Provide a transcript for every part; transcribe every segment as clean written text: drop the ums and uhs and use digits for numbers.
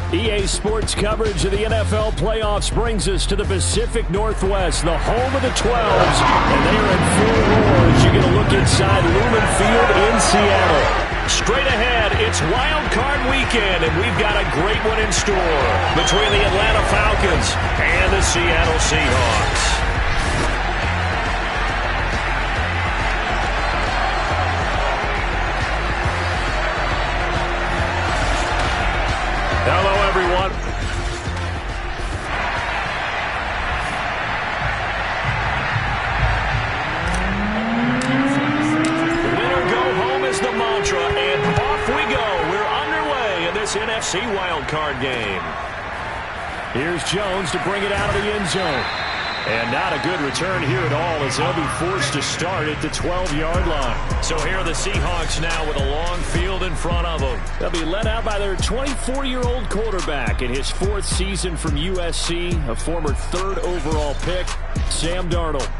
EA Sports coverage of the NFL playoffs brings us to the Pacific Northwest, the home of the 12s, and they are in full roar as you get a look inside Lumen Field in Seattle. Straight ahead, it's Wild Card Weekend, and we've got a great one in store between the Atlanta Falcons and the Seattle Seahawks. Hello, everyone. Win or go home is the mantra, and off we go. We're underway in this NFC wildcard game. Here's Jones to bring it out of the end zone. And not a good return here at all as they'll be forced to start at the 12-yard line. So here are the Seahawks now with a long field in front of them. They'll be led out by their 24-year-old quarterback in his fourth season from USC, a former third overall pick, Sam Darnold.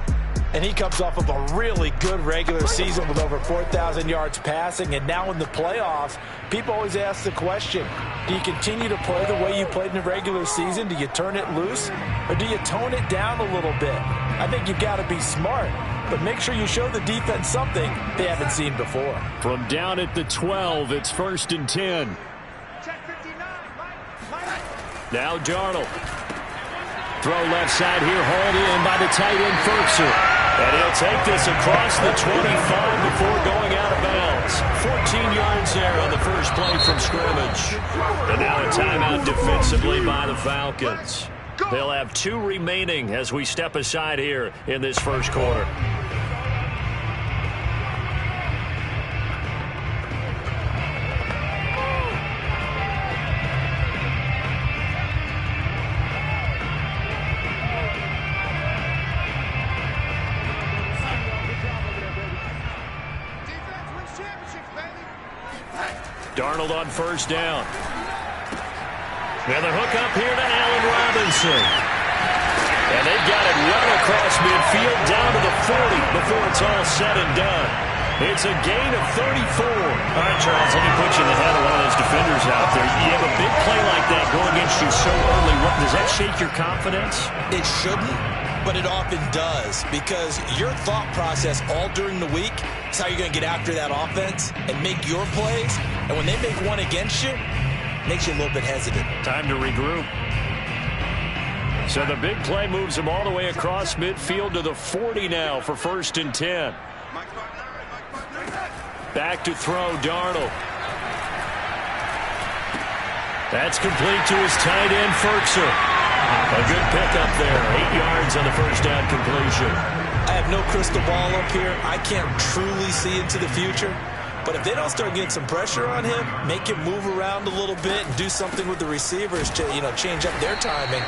And he comes off of a really good regular season with over 4,000 yards passing. And now in the playoffs, people always ask the question, do you continue to play the way you played in the regular season? Do you turn it loose? Or do you tone it down a little bit? I think you've got to be smart. But make sure you show the defense something they haven't seen before. From down at the 12, it's 1st and 10. Now Darnold. Throw left side here, hauled in by the tight end, Ferguson. And he'll take this across the 25 before going out of bounds. 14 yards there on the first play from scrimmage. And now a timeout defensively by the Falcons. They'll have 2 remaining as we step aside here in this first quarter. Darnold on first down. And the hook up here to Allen Robinson. And they've got it well across midfield down to the 40 before it's all said and done. It's a gain of 34. All right, Charles, let me put you in the head of one of those defenders out there. You have a big play like that go against you so early. Does that shake your confidence? It shouldn't, but it often does, because your thought process all during the week is how you're going to get after that offense and make your plays. And when they make one against you, it makes you a little bit hesitant. Time to regroup. So the big play moves him all the way across midfield to the 40 now for 1st and 10. Back to throw, Darnold. That's complete to his tight end, Ferguson. A good pickup there. 8 yards on the first down completion. I have no crystal ball up here. I can't truly see into the future. But if they don't start getting some pressure on him, make him move around a little bit and do something with the receivers to, change up their timing,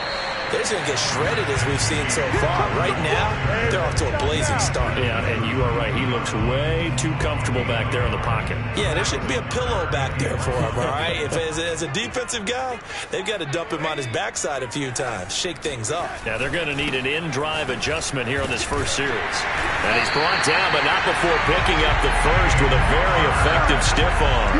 they're just going to get shredded as we've seen so far. Right now, they're off to a blazing start. Yeah, and you are right. He looks way too comfortable back there in the pocket. Yeah, there shouldn't be a pillow back there for him, all right? If as a defensive guy, they've got to dump him on his backside a few times, shake things up. Now, they're going to need an in-drive adjustment here on this first series. And he's brought down, but not before picking up the first with a very effective stiff arm.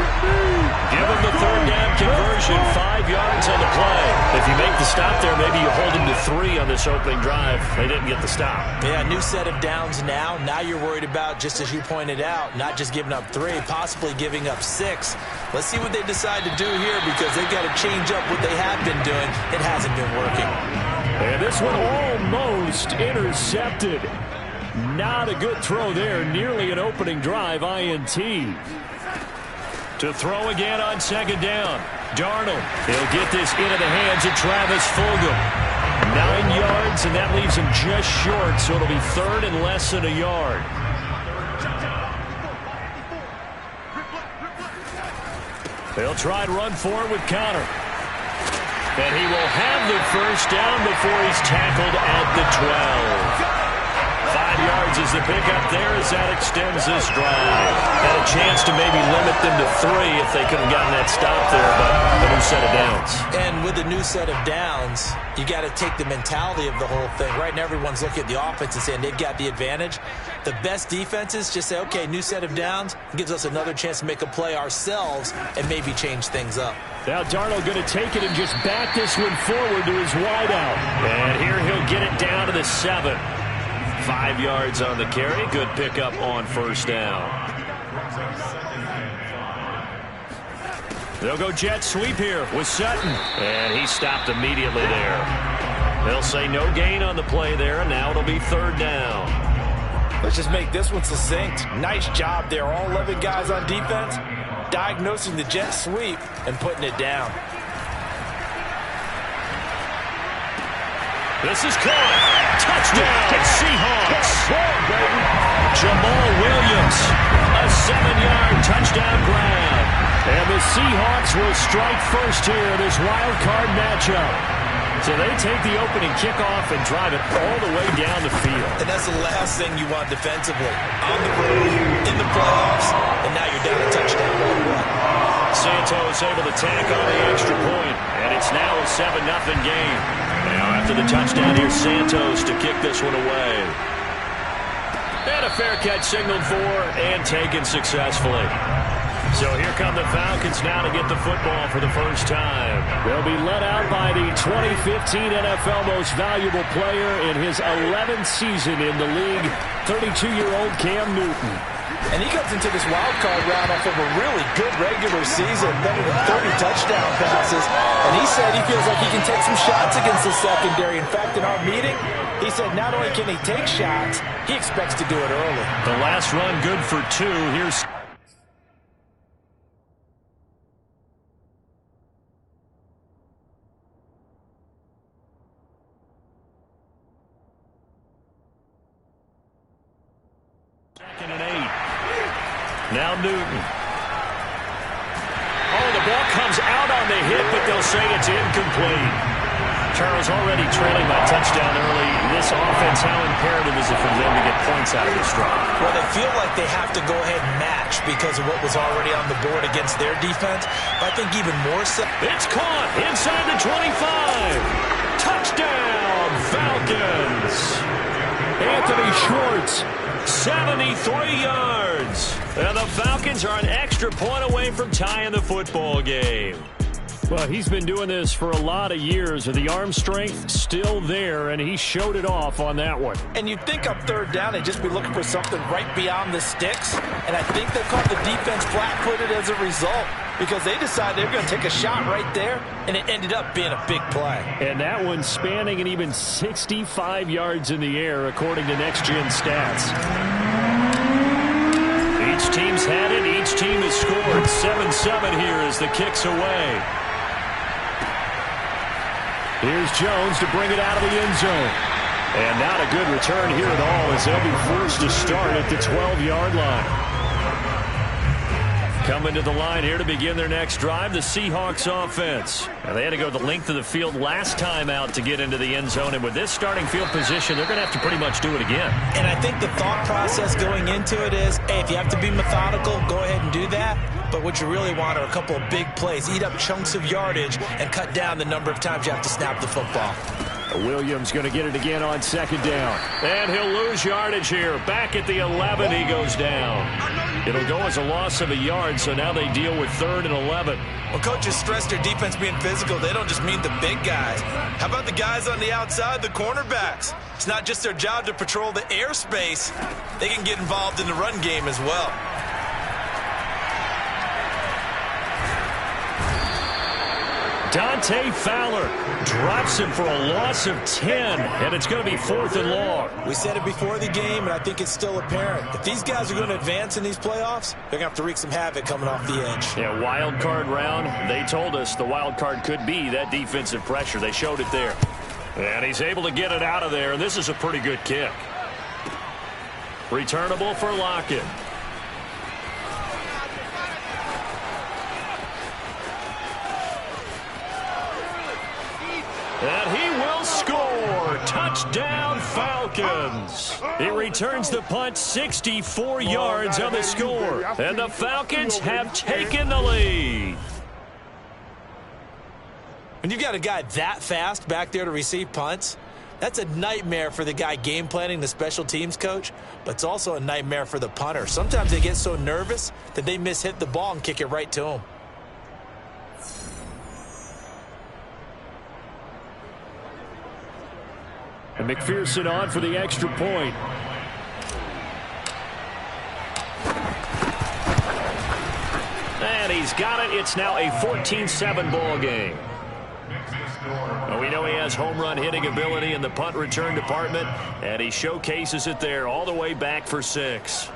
Give him the 3rd down conversion, 5 yards on the play. If you make the stop there, maybe you hold him to 3 on this opening drive. They didn't get the stop. Yeah, new set of downs now. Now you're worried about, just as you pointed out, not just giving up 3, possibly giving up 6. Let's see what they decide to do here, because they've got to change up what they have been doing. It hasn't been working. And this one almost intercepted. Not a good throw there. Nearly an opening drive INT. To throw again on 2nd down. Darnold. He'll get this into the hands of Travis Fulgham. 9 yards, and that leaves him just short, so it'll be 3rd and less than a yard. They'll try to run forward with Connor. And he will have the first down before he's tackled at the 12. 5 yards is the pickup there as that extends this drive. Had a chance to maybe limit them to 3 if they could have gotten that stop there, but a new set of downs. And with a new set of downs, you got to take the mentality of the whole thing. Right now, everyone's looking at the offense and saying they've got the advantage. The best defenses just say, okay, new set of downs, gives us another chance to make a play ourselves and maybe change things up. Now Darnold going to take it and just back this one forward to his wideout. And here he'll get it down to the 7. 5 yards on the carry. Good pickup on first down. They'll go jet sweep here with Sutton. And he stopped immediately there. They'll say no gain on the play there, and now it'll be 3rd down. Let's just make this one succinct. Nice job there. All 11 guys on defense diagnosing the jet sweep and putting it down. This is caught. Touchdown, Seahawks. Jamal Williams, a 7-yard touchdown grab. And the Seahawks will strike first here in this wild card matchup. So they take the opening kickoff and drive it all the way down the field. And that's the last thing you want defensively. On the road, in the playoffs, and now you're down a touchdown. Santos able to tack on the extra point, and it's now a 7-0 game. Now after the touchdown, here's Santos to kick this one away. And a fair catch signaled for and taken successfully. So here come the Falcons now to get the football for the first time. They'll be led out by the 2015 NFL Most Valuable Player in his 11th season in the league, 32-year-old Cam Newton. And he comes into this wild card round off of a really good regular season, better than 30 touchdown passes. And he said he feels like he can take some shots against the secondary. In fact, in our meeting, he said not only can he take shots, he expects to do it early. The last run good for 2. Here's now Newton. Oh, the ball comes out on the hit, but they'll say it's incomplete. Charles already trailing by touchdown early. This offense, how imperative is it for them to get points out of this drive? Well, they feel like they have to go ahead and match because of what was already on the board against their defense. But I think even more so. It's caught inside the 25. Touchdown, Falcons. Anthony Schwartz. 73 yards. And the Falcons are an extra point away from tying the football game. Well, he's been doing this for a lot of years, and the arm strength still there, and he showed it off on that one. And you'd think on 3rd down they'd just be looking for something right beyond the sticks, and I think they caught the defense flat-footed as a result because they decided they were going to take a shot right there, and it ended up being a big play. And that one spanning an even 65 yards in the air, according to Next Gen Stats. Each team's had it. Each team has scored. 7-7 here as the kick's away. Here's Jones to bring it out of the end zone. And not a good return here at all as they'll be forced to start at the 12-yard line. Coming to the line here to begin their next drive, the Seahawks offense. Now, they had to go the length of the field last time out to get into the end zone, and with this starting field position, they're going to have to pretty much do it again. And I think the thought process going into it is, hey, if you have to be methodical, go ahead and do that. But what you really want are a couple of big plays, eat up chunks of yardage, and cut down the number of times you have to snap the football. Williams going to get it again on 2nd down. And he'll lose yardage here. Back at the 11, he goes down. It'll go as a loss of a yard, so now they deal with 3rd and 11. Well, coaches stress their defense being physical. They don't just mean the big guys. How about the guys on the outside, the cornerbacks? It's not just their job to patrol the airspace. They can get involved in the run game as well. Dante Fowler drops him for a loss of 10, and it's going to be 4th and long. We said it before the game, and I think it's still apparent. If these guys are going to advance in these playoffs, they're going to have to wreak some havoc coming off the edge. Yeah, wild card round. They told us the wild card could be that defensive pressure. They showed it there. And he's able to get it out of there, and this is a pretty good kick. Returnable for Lockett. And he will score. Touchdown, Falcons. He returns the punt 64 yards on the score. And the Falcons have taken the lead. When you've got a guy that fast back there to receive punts, that's a nightmare for the guy game planning, the special teams coach, but it's also a nightmare for the punter. Sometimes they get so nervous that they hit the ball and kick it right to him. And McPherson on for the extra point. And he's got it. It's now a 14-7 ball game. Well, we know he has home run hitting ability in the punt return department, and he showcases it there all the way back for 6.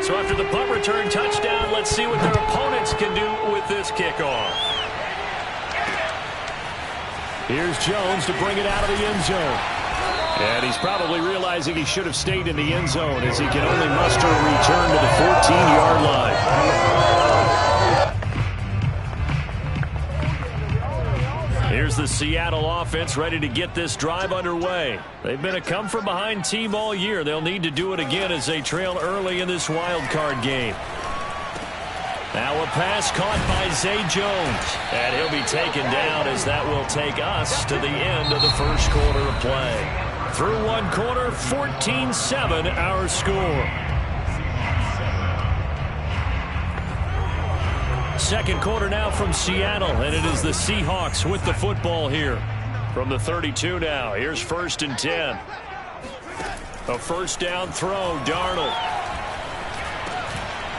So after the punt return touchdown, let's see what their opponents can do with this kickoff. Here's Jones to bring it out of the end zone. And he's probably realizing he should have stayed in the end zone as he can only muster a return to the 14-yard line. Here's the Seattle offense ready to get this drive underway. They've been a come-from-behind team all year. They'll need to do it again as they trail early in this wild card game. Now a pass caught by Zay Jones. And he'll be taken down as that will take us to the end of the first quarter of play. Through one quarter, 14-7 our score. Second quarter now from Seattle, and it is the Seahawks with the football here. From the 32 now, here's 1st and 10. A first down throw, Darnold.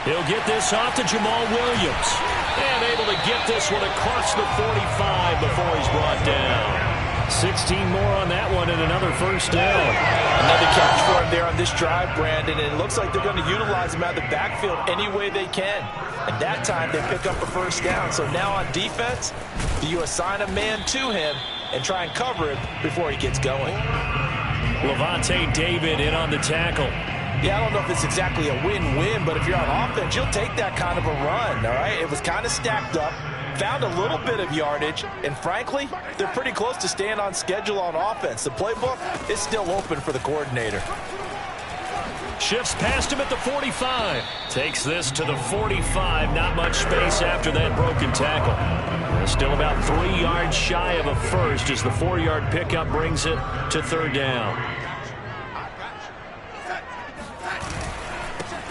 He'll get this off to Jamal Williams. And able to get this one across the 45 before he's brought down. 16 more on that one and another first down. Another catch for him there on this drive, Brandon. And it looks like they're going to utilize him out of the backfield any way they can. And that time they pick up a first down. So now on defense, do you assign a man to him and try and cover him before he gets going? Levante David in on the tackle. Yeah, I don't know if it's exactly a win-win, but if you're on offense, you'll take that kind of a run, all right? It was kind of stacked up, found a little bit of yardage, and frankly, they're pretty close to staying on schedule on offense. The playbook is still open for the coordinator. Shifts past him at the 45. Takes this to the 45. Not much space after that broken tackle. Still about 3 yards shy of a first as the 4-yard pickup brings it to third down.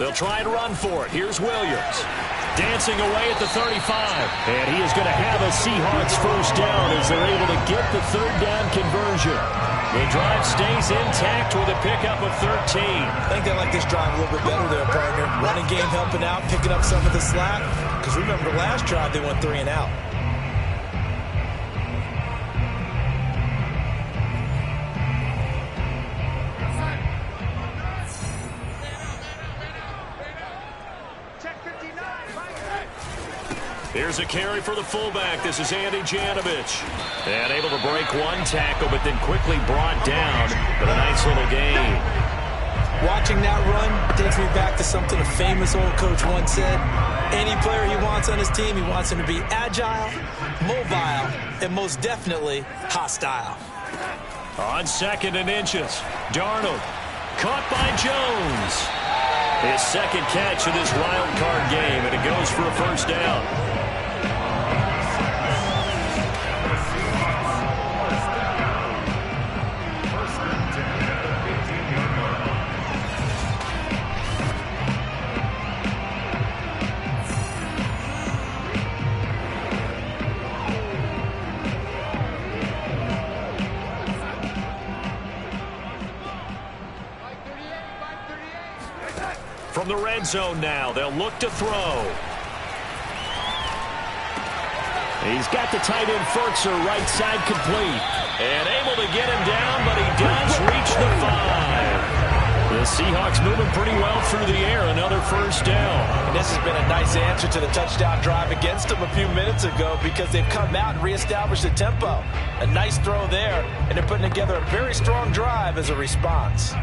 They'll try and run for it. Here's Williams. Dancing away at the 35. And he is going to have a Seahawks first down as they're able to get the third down conversion. The drive stays intact with a pickup of 13. I think they like this drive a little bit better there, partner. Running game helping out, picking up some of the slack. Because remember, the last drive they went 3 and out. Here's a carry for the fullback. This is Andy Janovich. And able to break one tackle, but then quickly brought down. But a nice little gain. Watching that run takes me back to something a famous old coach once said. Any player he wants on his team, he wants him to be agile, mobile, and most definitely hostile. On 2nd and inches, Darnold caught by Jones. His second catch of this wild card game, and it goes for a first down. From the red zone now, they'll look to throw. He's got the tight end Furtzer right side complete. And able to get him down, but he does reach the 5. The Seahawks moving pretty well through the air. Another first down. And this has been a nice answer to the touchdown drive against them a few minutes ago because they've come out and reestablished the tempo. A nice throw there, and they're putting together a very strong drive as a response.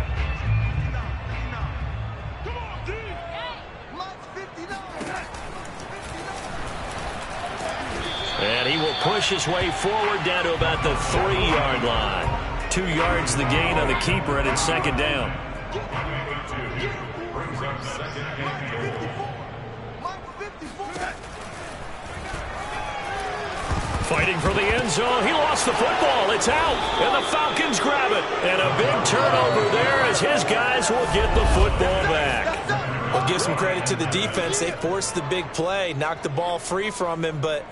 And he will push his way forward down to about the 3-yard line. 2 yards the gain on the keeper, and it's second down. Fighting for the end zone. He lost the football. It's out. And the Falcons grab it. And a big turnover there as his guys will get the football back. Well, give some credit to the defense. They forced the big play, knocked the ball free from him, but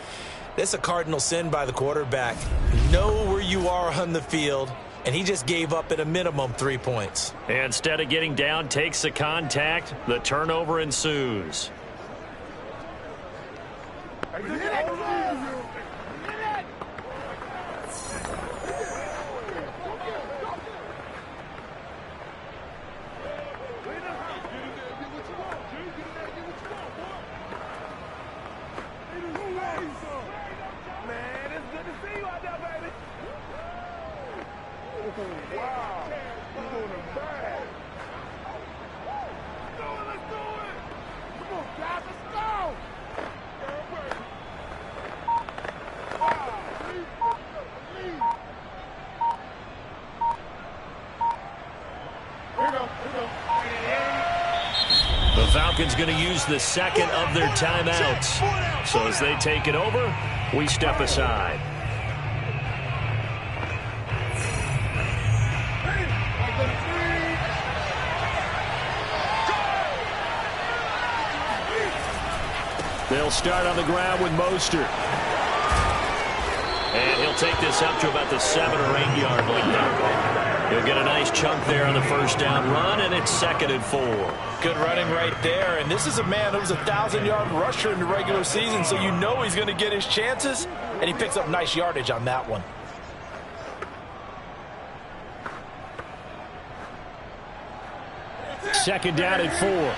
that's a cardinal sin by the quarterback. Know where you are on the field, and he just gave up at a minimum 3 points. And instead of getting down, takes the contact. The turnover ensues. The Falcons going to use the second of their timeouts. So as they take it over, we step aside. They'll start on the ground with Mostert. And he'll take this up to about the 7 or 8 yard line. He'll get a nice chunk there on the first down run, and it's 2nd and 4. Good running right there. And this is a man who was a 1,000-yard rusher in the regular season, so you know he's going to get his chances, and he picks up nice yardage on that one. Second down and 4.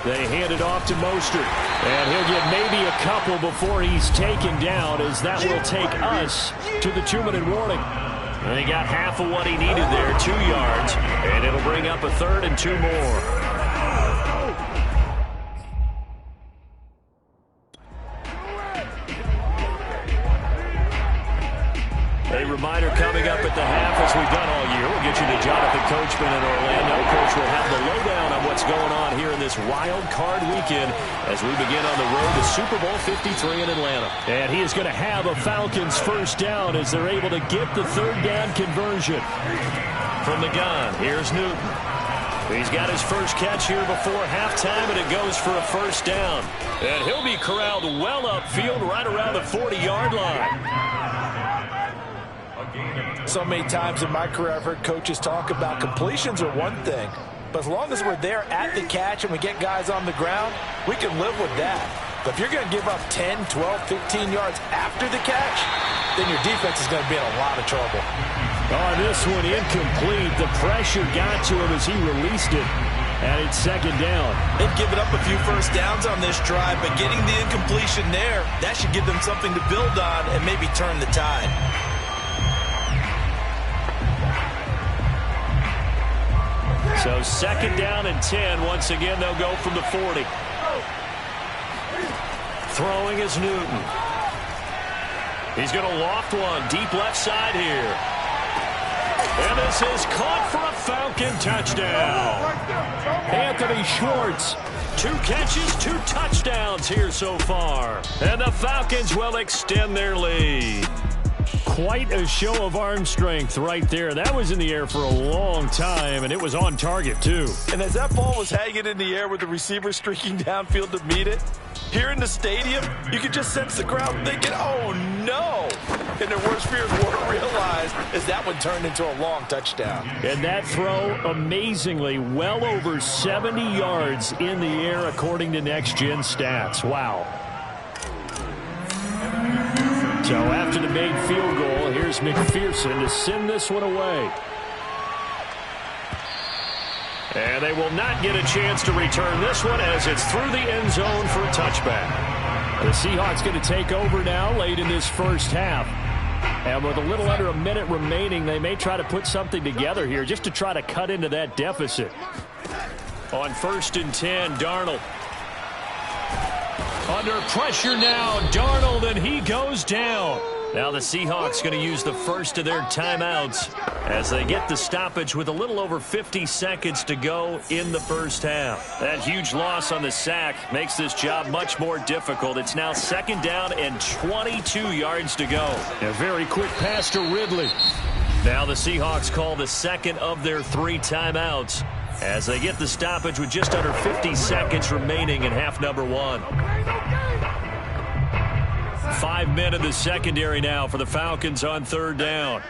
They hand it off to Mostert. And he'll get maybe a couple before he's taken down, as that will take us to the 2-minute warning. And he got half of what he needed there, 2 yards. And it'll bring up a 3rd and 2 more. A reminder coming up at the half, as we've done all year. We'll get you to Jonathan Coachman in Orlando. Coach will have the lowdown on what's going on here in this wild card weekend as we begin on the road to Super Bowl 53 in Atlanta. And he is going to have a Falcons first down as they're able to get the 3rd down conversion. From the gun, here's Newton. He's got his first catch here before halftime, and it goes for a first down. And he'll be corralled well upfield right around the 40-yard line. So many times in my career I've heard coaches talk about completions are one thing, but as long as we're there at the catch and we get guys on the ground, we can live with that. But if you're going to give up 10, 12, 15 yards after the catch, then your defense is going to be in a lot of trouble. Oh, this one incomplete. The pressure got to him as he released it, and it's 2nd down. They've given up a few first downs on this drive, but getting the incompletion there, that should give them something to build on and maybe turn the tide. So 2nd down and 10. Once again, they'll go from the 40. Throwing is Newton. He's going to loft one deep left side here. And this is caught for a Falcon touchdown. Anthony Schwartz. 2 catches, 2 touchdowns here so far. And the Falcons will extend their lead. Quite a show of arm strength right there. That was in the air for a long time, and it was on target, too. And as that ball was hanging in the air with the receiver streaking downfield to meet it, here in the stadium, you could just sense the crowd thinking, oh, no. And their worst fears weren't realized as that one turned into a long touchdown. And that throw, amazingly, well over 70 yards in the air, according to Next Gen Stats. Wow. So after the made field goal, here's McPherson to send this one away. And they will not get a chance to return this one as it's through the end zone for a touchback. The Seahawks going to take over now late in this first half. And with a little under a minute remaining, they may try to put something together here just to try to cut into that deficit. On 1st and 10, Darnold. Under pressure now, Darnold, and he goes down. Now the Seahawks going to use the first of their timeouts as they get the stoppage with a little over 50 seconds to go in the first half. That huge loss on the sack makes this job much more difficult. It's now 2nd down and 22 yards to go. A very quick pass to Ridley. Now the Seahawks call the 2nd of their 3 timeouts as they get the stoppage with just under 50 seconds remaining in half number 1. 5 men in the secondary now for the Falcons on 3rd down.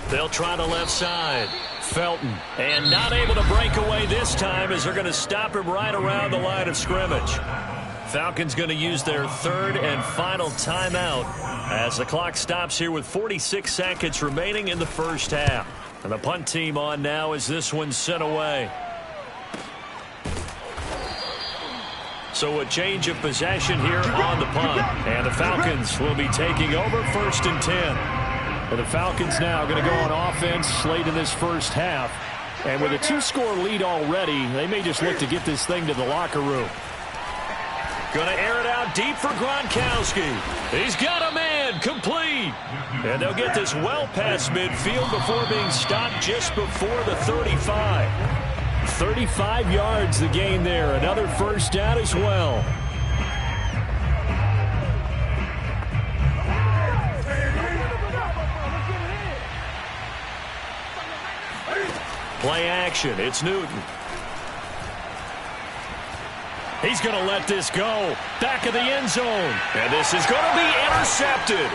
They'll try the left side. Felton. And not able to break away this time as they're going to stop him right around the line of scrimmage. Falcons going to use their 3rd and final timeout as the clock stops here with 46 seconds remaining in the first half. And the punt team on now as this one's sent away. So a change of possession here on the punt. And the Falcons will be taking over 1st and 10. And the Falcons now going to go on offense late in this first half. And with a 2-score lead already, they may just look to get this thing to the locker room. Going to air it out deep for Gronkowski. He's got a man, complete. And they'll get this well past midfield before being stopped just before the 35. 35 yards the gain there. Another first down as well. Play action. It's Newton. He's going to let this go. Back of the end zone. And this is going to be intercepted.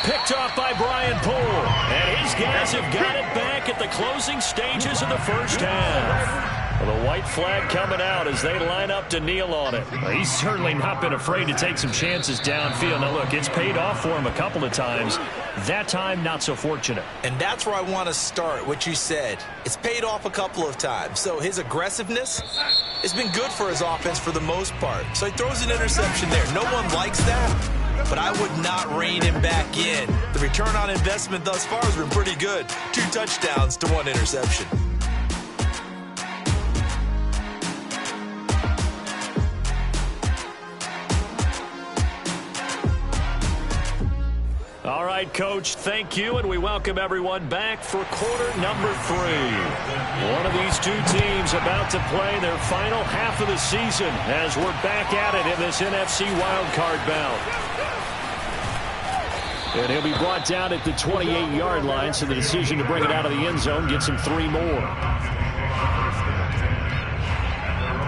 Picked off by Brian Poole. And his guys have got it back at the closing stages of the first half. Well, the white flag coming out as they line up to kneel on it. Well, he's certainly not been afraid to take some chances downfield. Now, look, it's paid off for him a couple of times. That time, not so fortunate. And that's where I want to start, what you said. It's paid off a couple of times. So his aggressiveness has been good for his offense for the most part. So he throws an interception there. No one likes that, but I would not rein him back in. The return on investment thus far has been pretty good. 2 touchdowns to 1 interception. All right, Coach, thank you, and we welcome everyone back for quarter number 3. One of these two teams about to play their final half of the season as we're back at it in this NFC wildcard bout. And he'll be brought down at the 28-yard line, so the decision to bring it out of the end zone gets him 3 more.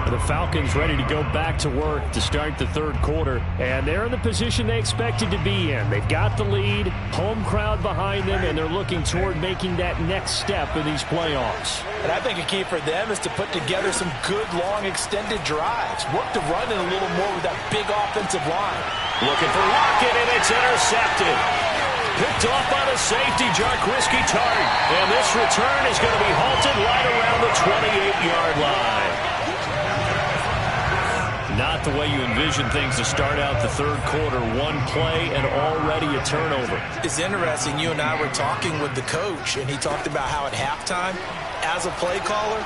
The Falcons ready to go back to work to start the third quarter, and they're in the position they expected to be in. They've got the lead, home crowd behind them, and they're looking toward making that next step in these playoffs. And I think a key for them is to put together some good, long, extended drives. Work the run in a little more with that big offensive line. Looking for Lockett, and it's intercepted. Picked off by the safety, Jarquiski Tart. And this return is going to be halted right around the 28-yard line. Not the way you envision things to start out the third quarter. One play and already a turnover. It's interesting. You and I were talking with the coach, and he talked about how at halftime, as a play caller,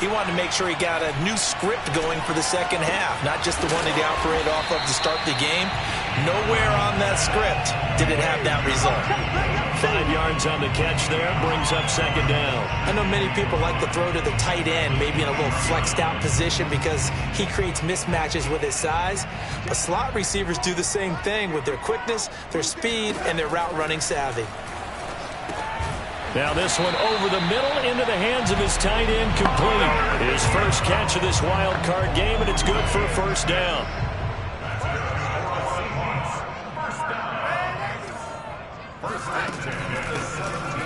he wanted to make sure he got a new script going for the second half, not just the one that he operated off of to start the game. Nowhere on that script did it have that result. 5 yards on the catch there, brings up second down. I know many people like to throw to the tight end, maybe in a little flexed out position because he creates mismatches with his size. But slot receivers do the same thing with their quickness, their speed, and their route running savvy. Now this one over the middle into the hands of his tight end, complete. His first catch of this wild card game, and it's good for a first down.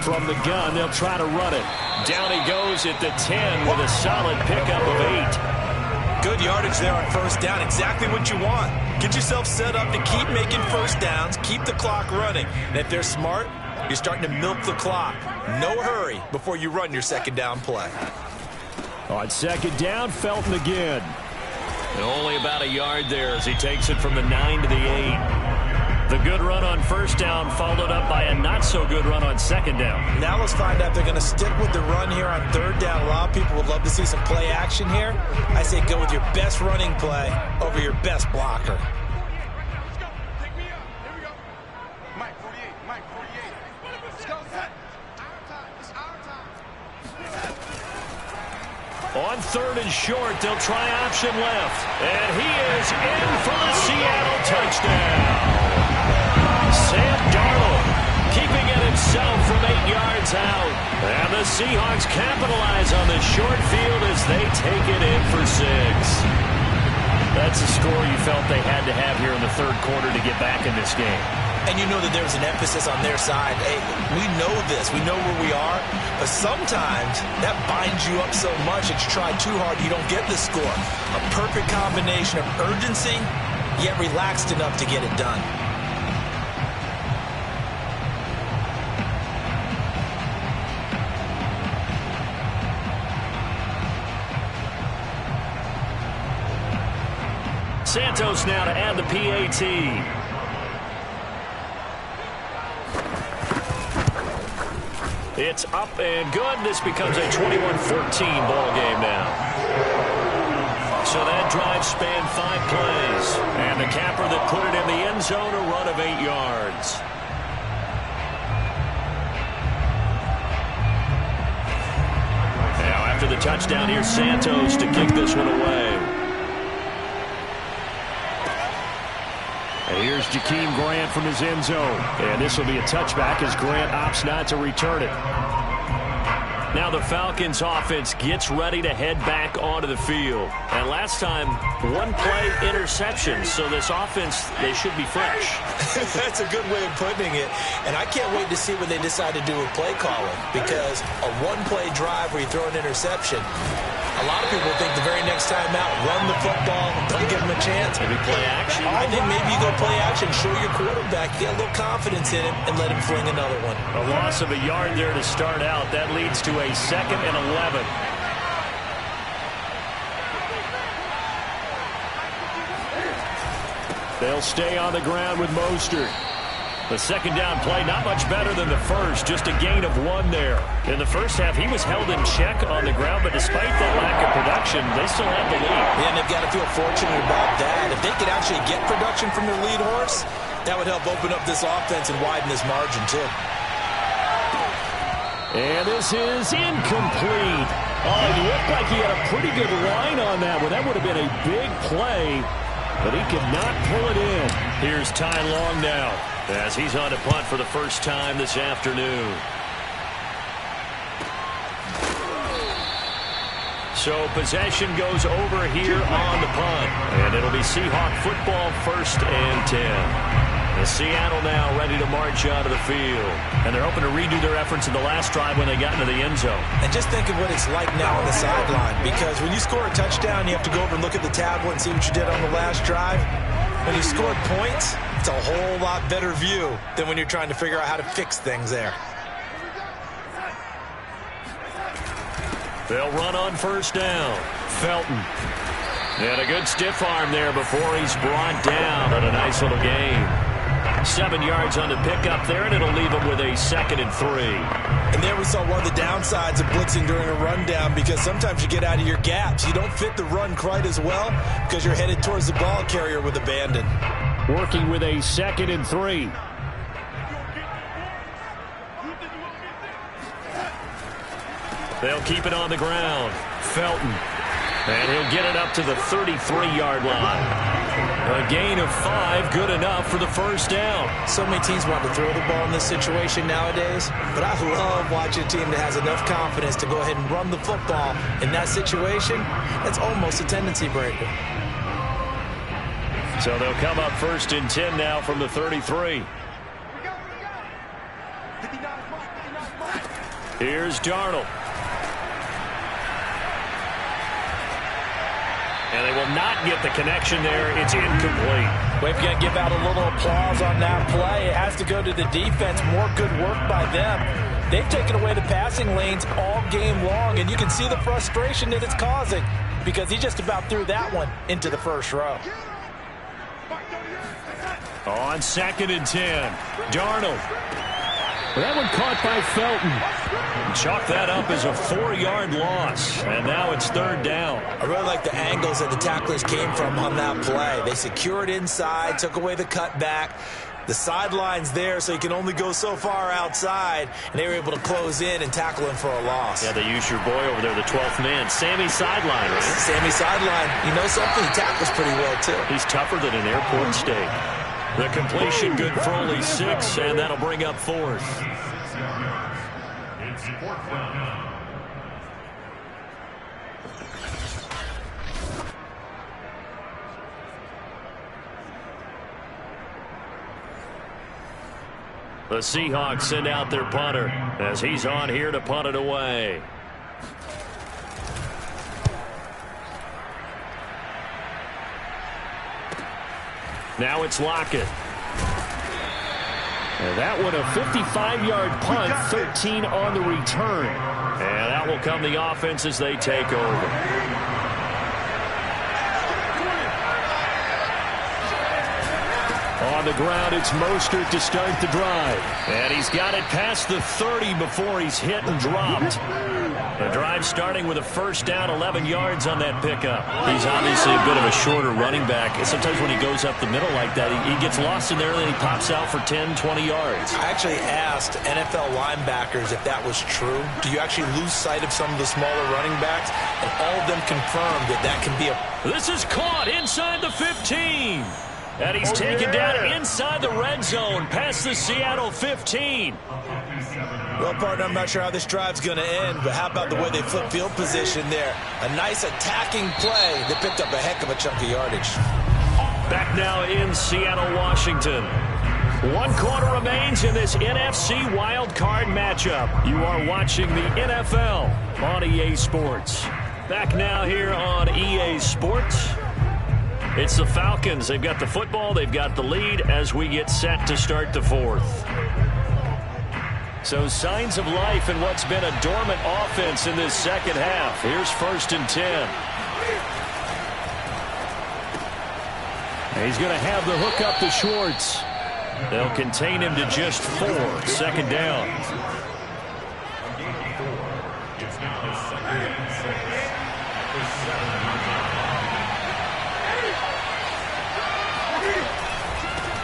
From the gun, they'll try to run it. Down he goes at the 10 with a solid pickup of 8. Good yardage there on first down. Exactly what you want. Get yourself set up to keep making first downs, keep the clock running. And if they're smart, you're starting to milk the clock. No hurry before you run your second down play. On second down, Felton again. And only about a yard there as he takes it from the 9 to the 8. The good run on first down followed up by a not-so-good run on second down. Now let's find out if they're going to stick with the run here on third down. A lot of people would love to see some play action here. I say go with your best running play over your best blocker. On third and short, they'll try option left. And he is in for the Seattle touchdown. Sam Darnold keeping it himself from 8 yards out. And the Seahawks capitalize on this short field as they take it in for 6. That's a score you felt they had to have here in the third quarter to get back in this game. And you know that there's an emphasis on their side. Hey, we know this. We know where we are. But sometimes that binds you up so much that you try too hard, you don't get the score. A perfect combination of urgency, yet relaxed enough to get it done. Santos now to add the PAT. It's up and good. This becomes a 21-14 ball game now. So that drive spanned 5 plays. And the capper that put it in the end zone, a run of 8 yards. Now after the touchdown, here's Santos to kick this one away. And here's Jakeem Grant from his end zone. And this will be a touchback as Grant opts not to return it. Now the Falcons offense gets ready to head back onto the field. And last time, 1-play interception. So this offense, they should be fresh. That's a good way of putting it. And I can't wait to see what they decide to do with play calling. Because a 1-play drive where you throw an interception, A lot of people think the very next time out, run the football, don't give him a chance. Maybe play action. I think maybe you go play action, show your quarterback, get a little confidence in him, and let him fling another one. A loss of a yard there to start out. That leads to a 2nd and 11. They'll stay on the ground with Mostert. The second down play, not much better than the first, just a gain of 1 there. In the first half, he was held in check on the ground, but despite that lack of production, they still have the lead. Yeah, and they've got to feel fortunate about that. If they could actually get production from their lead horse, that would help open up this offense and widen this margin, too. And this is incomplete. Oh, it looked like he had a pretty good line on that one. That would have been a big play, but he could not pull it in. Here's Ty Long now, as he's on to punt for the first time this afternoon. So possession goes over here on the punt. And it'll be Seahawk football, 1st and 10. The Seattle now ready to march out of the field. And they're hoping to redo their efforts in the last drive when they got into the end zone. And just think of what it's like now on the sideline. Because when you score a touchdown, you have to go over and look at the tablet and see what you did on the last drive. When you scored points, it's a whole lot better view than when you're trying to figure out how to fix things there. They'll run on 1st down. Felton. And a good stiff arm there before he's brought down on a nice little gain. 7 yards on the pickup there, and it'll leave him with a 2nd and 3. And there we saw one of the downsides of blitzing during a rundown, because sometimes you get out of your gaps. You don't fit the run quite as well because you're headed towards the ball carrier with abandon. Working with a 2nd and 3. They'll keep it on the ground. Felton. And he'll get it up to the 33-yard line. A gain of 5, good enough for the 1st down. So many teams want to throw the ball in this situation nowadays, but I love watching a team that has enough confidence to go ahead and run the football. In that situation, that's almost a tendency breaker. So they'll come up 1st and 10 now from the 33. Here's Darnold. And they will not get the connection there. It's incomplete. We've got to give out a little applause on that play. It has to go to the defense. More good work by them. They've taken away the passing lanes all game long, and you can see the frustration that it's causing because he just about threw that one into the 1st row. On 2nd and 10, Darnold. That one caught by Felton. Chalk that up as a 4-yard loss. And now it's 3rd down. I really like the angles that the tacklers came from on that play. They secured inside, took away the cutback. The sideline's there, so you can only go so far outside. And they were able to close in and tackle him for a loss. Yeah, they used your boy over there, the 12th man. Sammy Sideline, right? Sammy Sideline. You know something? He tackles pretty well, too. He's tougher than an airport steak. The completion good for only 6, and that'll bring up 4th. The Seahawks send out their punter as he's on here to punt it away. Now it's Lockett. And that one a 55-yard punt, 13 on the return. And that will come the offense as they take over. On the ground, it's Mostert to start the drive. And he's got it past the 30 before he's hit and dropped. The drive starting with a 1st down, 11 yards on that pickup. He's obviously a bit of a shorter running back. Sometimes when he goes up the middle like that, he gets lost in there, and then he pops out for 10, 20 yards. I actually asked NFL linebackers if that was true. Do you actually lose sight of some of the smaller running backs? And all of them confirmed that that can be a... This is caught inside the 15. And he's taken down inside the red zone, past the Seattle 15. Well, partner, I'm not sure how this drive's going to end, but how about the way they flip field position there? A nice attacking play that picked up a heck of a chunk of yardage. Back now in Seattle, Washington. 1 quarter remains in this NFC wild card matchup. You are watching the NFL on EA Sports. Back now here on EA Sports. It's the Falcons. They've got the football. They've got the lead as we get set to start the fourth. So signs of life in what's been a dormant offense in this second half. Here's 1st and 10. He's going to have the hook up to Schwartz. They'll contain him to just 4. 2nd down.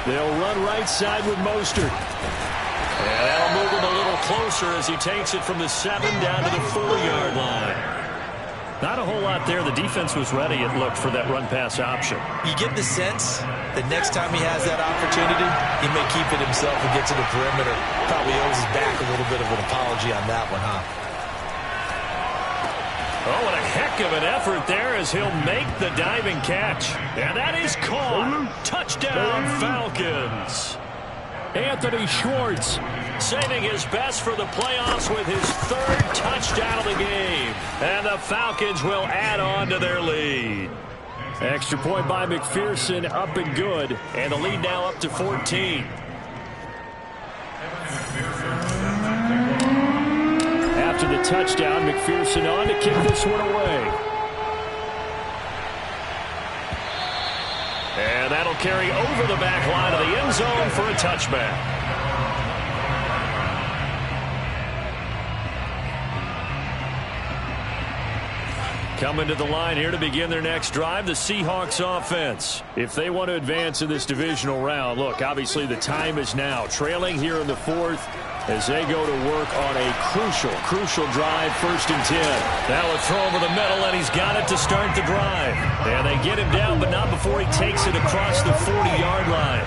They'll run right side with Mostert. And that'll move him a little closer as he takes it from the 7 down to the 4-yard line. Not a whole lot there. The defense was ready, it looked, for that run-pass option. You get the sense that next time he has that opportunity, he may keep it himself and get to the perimeter. Probably owes his back a little bit of an apology on that one, huh? Oh, what a heck of an effort there as he'll make the diving catch. And that is caught. Touchdown, Falcons. Anthony Schwartz saving his best for the playoffs with his 3rd touchdown of the game. And the Falcons will add on to their lead. Extra point by McPherson, up and good. And the lead now up to 14. After the touchdown, McPherson on to kick this one away. And that'll carry over the back line of the end zone for a touchback. Coming to the line here to begin their next drive, the Seahawks offense. If they want to advance in this divisional round, look, obviously the time is now. Trailing here in the 4th as they go to work on a crucial drive, 1st and 10. Now a throw over the middle, and he's got it to start the drive. And they get him down, but not before he takes it across the 40-yard line.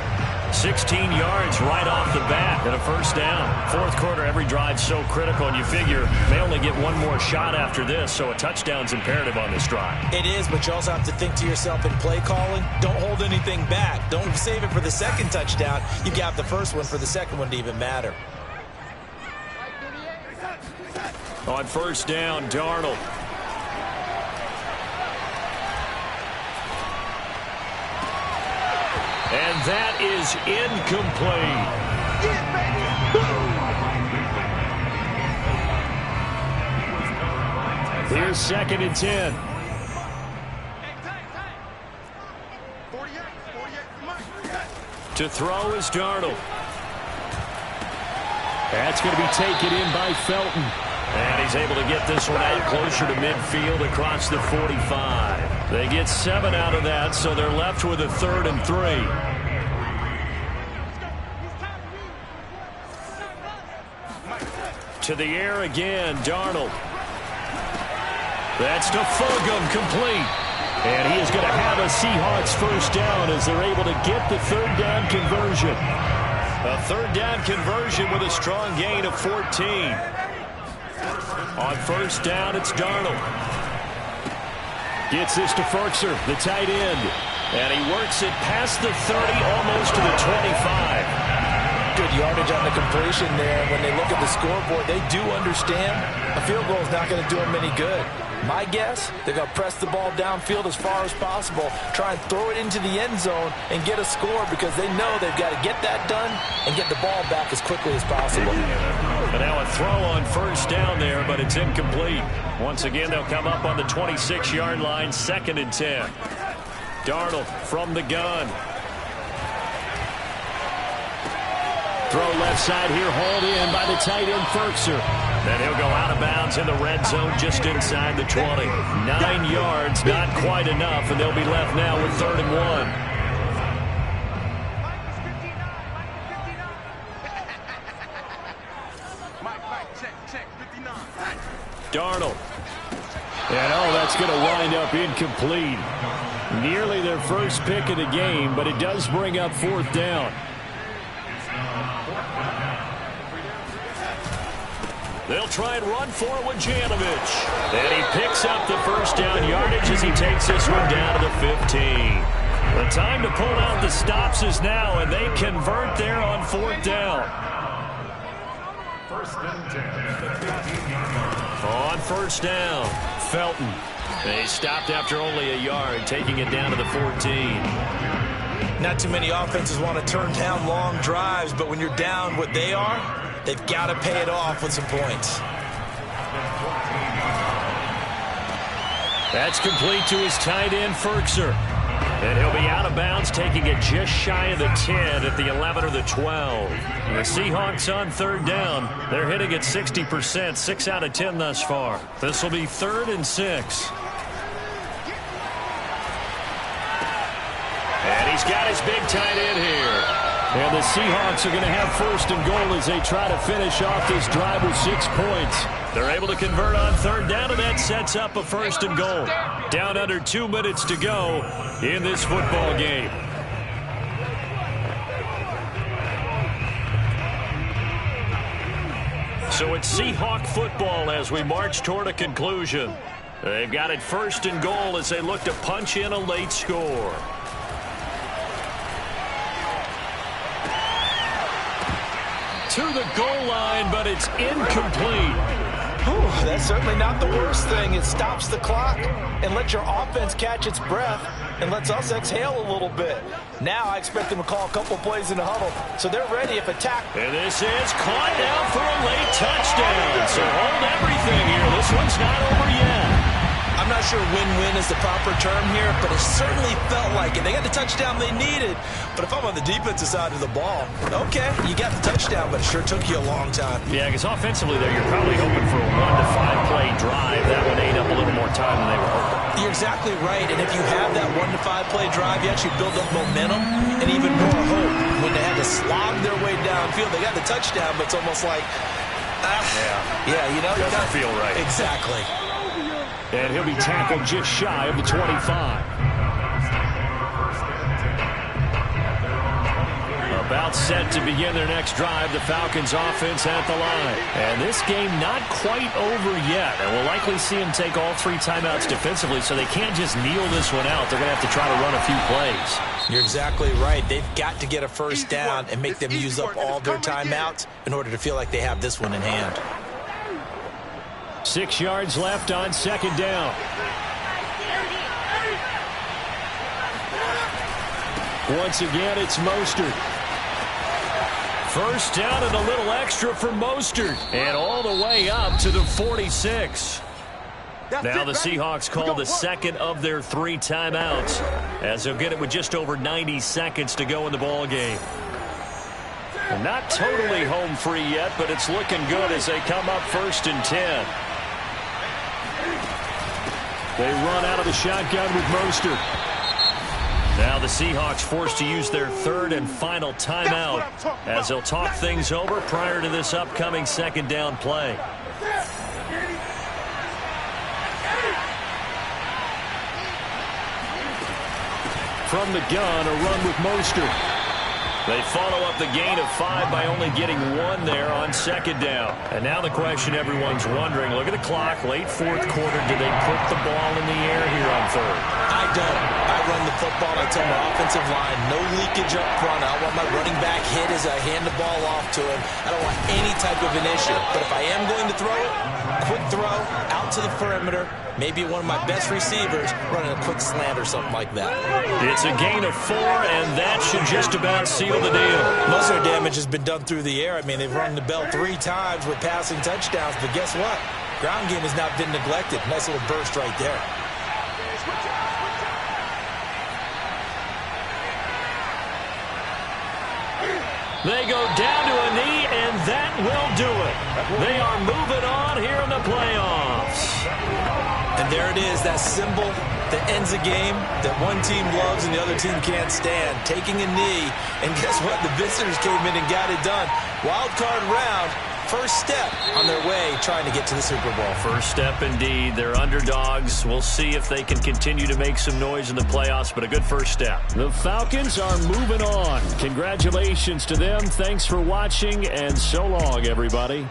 16 yards right off the bat and a 1st down. 4th quarter, every drive so critical, and you figure they only get one more shot after this, so a touchdown's imperative on this drive. It is, but you also have to think to yourself in play calling, don't hold anything back. Don't save it for the 2nd touchdown. You got the 1st one for the 2nd one to even matter. On 1st down, Darnold. And that is incomplete. Here's 2nd and 10. To throw is Darnold. That's going to be taken in by Felton. And he's able to get this one out closer to midfield across the 45. They get 7 out of that, so they're left with a 3rd and 3. To the air again, Darnold. That's to Fulgham, complete. And he is going to have a Seahawks 1st down as they're able to get the 3rd down conversion. A 3rd down conversion with a strong gain of 14. On 1st down, it's Darnold. Gets this to Ferkser, the tight end. And he works it past the 30, almost to the 25. Good yardage on the completion there. When they look at the scoreboard, they do understand a field goal is not going to do them any good. My guess, they're going to press the ball downfield as far as possible, try and throw it into the end zone and get a score because they know they've got to get that done and get the ball back as quickly as possible. And now a throw on 1st down there, but it's incomplete. Once again, they'll come up on the 26-yard line, 2nd and 10. Darnold from the gun. Throw left side here, hauled in by the tight end, Ferkser. Then he'll go out of bounds in the red zone just inside the 20. 9 yards, not quite enough, and they'll be left now with 3rd and 1. Darnold. And that's going to wind up incomplete. Nearly their first pick of the game, but it does bring up 4th down. They'll try and run for it with Janovich. And he picks up the 1st down yardage as he takes this one down to the 15. The time to pull out the stops is now, and they convert there on 4th down. 1st and 10. On 1st down, Felton. They stopped after only a yard, taking it down to the 14. Not too many offenses want to turn down long drives, but when you're down what they are, they've got to pay it off with some points. That's complete to his tight end, Ferkser. And he'll be out of bounds, taking it just shy of the 10 at the 11 or the 12. And the Seahawks on third down. They're hitting at 60%, 6 out of 10 thus far. This will be 3rd and 6. And he's got his big tight end here. And the Seahawks are going to have 1st and goal as they try to finish off this drive with 6 points. They're able to convert on third down, and that sets up a 1st and goal. Down under 2 minutes to go in this football game. So it's Seahawk football as we march toward a conclusion. They've got it 1st and goal as they look to punch in a late score. To the goal line, but it's incomplete. That's certainly not the worst thing. It stops the clock and lets your offense catch its breath and lets us exhale a little bit. Now I expect them to call a couple plays in the huddle, so they're ready if attacked. And this is caught down for a late touchdown. So hold everything here. This one's not over yet. I'm not sure win-win is the proper term here, but it certainly felt like it. They got the touchdown they needed, but if I'm on the defensive side of the ball, okay, you got the touchdown, but it sure took you a long time. Yeah, because offensively there, you're probably hoping for a 1 to 5 play drive. That one ate up a little more time than they were hoping. You're exactly right, and if you have that 1 to 5 play drive, you actually build up momentum and even more hope. When they had to slog their way downfield, they got the touchdown, but it's almost like, you know, doesn't feel right. Exactly. And he'll be tackled just shy of the 25. About set to begin their next drive, the Falcons offense at the line. And this game not quite over yet. And we'll likely see them take all 3 timeouts defensively, so they can't just kneel this one out. They're going to have to try to run a few plays. You're exactly right. They've got to get a first down and make them use up all their timeouts in order to feel like they have this one in hand. 6 yards left on 2nd down. Once again, it's Mostert. First down and a little extra for Mostert. And all the way up to the 46. Now the Seahawks call the 2nd of their 3 timeouts, as they'll get it with just over 90 seconds to go in the ball game. And not totally home free yet, but it's looking good as they come up 1st and 10. They run out of the shotgun with Mostert. Now the Seahawks forced to use their 3rd and final timeout as they'll talk things over prior to this upcoming 2nd down play. From the gun, a run with Mostert. They follow up the gain of 5 by only getting 1 there on 2nd down. And now the question everyone's wondering, look at the clock, late 4th quarter, do they put the ball in the air here on 3rd? I don't. I run the football. I tell my offensive line, no leakage up front. I want my running back hit as I hand the ball off to him. I don't want any type of an issue. But if I am going to throw it, quick throw, out to the perimeter, maybe one of my best receivers running a quick slant or something like that. It's a gain of 4, and that should just about seal the deal. Most of their damage has been done through the air. I mean, they've rung the bell 3 times with passing touchdowns, but guess what? Ground game has not been neglected. Nice little burst right there. They go down to a knee, and that will do it. They are moving on here in the playoffs. And there it is, that symbol that ends a game that one team loves and the other team can't stand. Taking a knee, and guess what? The visitors came in and got it done. Wild card round, first step on their way trying to get to the Super Bowl. First step indeed. They're underdogs. We'll see if they can continue to make some noise in the playoffs, but a good first step. The Falcons are moving on. Congratulations to them. Thanks for watching, and so long, everybody.